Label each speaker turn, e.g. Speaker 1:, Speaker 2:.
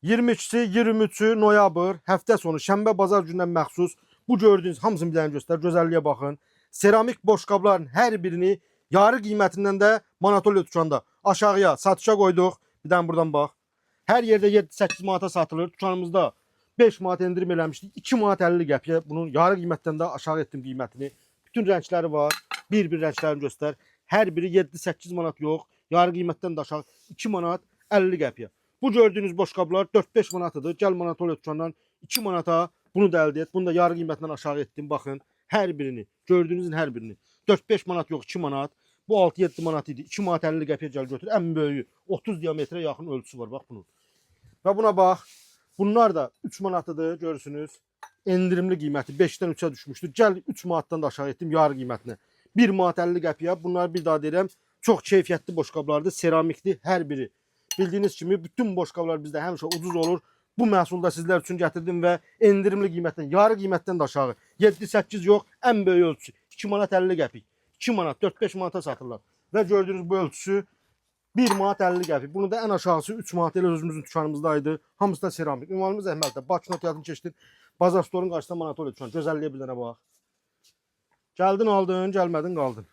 Speaker 1: 22-si, 23-ü noyabr, həftə sonu, şənbə, bazar günündən məxsus. Bu gördüyünüz hamısını bir dənə göstər, gözəlliyə baxın. Seramik boşqabların hər birini yarı qiymətindən də Manatolya dükanında aşağıya satışa qoyduq. Bir dənə buradan bax. Hər yerdə 7-8 manata satılır. Dükanımızda 5 manat endirim eləmişdik. 2 manat 50 qəpiyə. Bunun yarı qiymətdən də aşağı etdim qiymətini. Bütün rəngləri var. Bir-bir rənglərini göstər. Hər biri 7-8 manat yox. Yarı qiymətdən də aşağı 2 manat 50 qəpiyə. Bu gördüyünüz boşqablar 4-5 manatıdır. Gəl Manatolya dükanından 2 manata bunu da əldə et. Bunu da yarı qiymətindən aşağı etdim. Baxın, hər birini, gördüyünüzün hər birini. 4-5 manat yox, 2 manat. Bu 6-7 manat idi. 2 manat 50 qəpiyə gəl götür. Ən böyüyü 30 diametrə yaxın ölçüsü var bax bunun. Və buna bax. Bunlar da 3 manatıdır, görürsünüz. Endirimli qiyməti 5-dən 3-ə düşmüşdür. Gəl 3 manatdan da aşağı etdim yarı qiymətinə. 1 manat 50 qəpiyə. Bunlar bir daha deyirəm, çox keyfiyyətli boşqablardır, seramikli hər biri. Bildiyiniz kimi bütün boşqablar bizdə həmişə ucuz olur. Bu məhsulda sizlər üçün gətirdim və endirimli qiymətdən, yarı qiymətdən də aşağı. 7-8 yox, ən böyük ölçüsü 2 manat 50 qəpik. 2 manat, 4-5 manata satırlar. Və gördüyünüz bu ölçüsü 1 manat 50 qəpik. Bunu da ən aşağısı 3 manat elə özümüzün dükanımızdaydı. Hamısı da seramik. Ünvanımız Əhməddə. Bakı notiyatını keçdin. Bazar storun qarşısında Manatolya dükanı. Gözəlliyə bir dənə bax. Gəldin aldın, gəlmədin qaldın.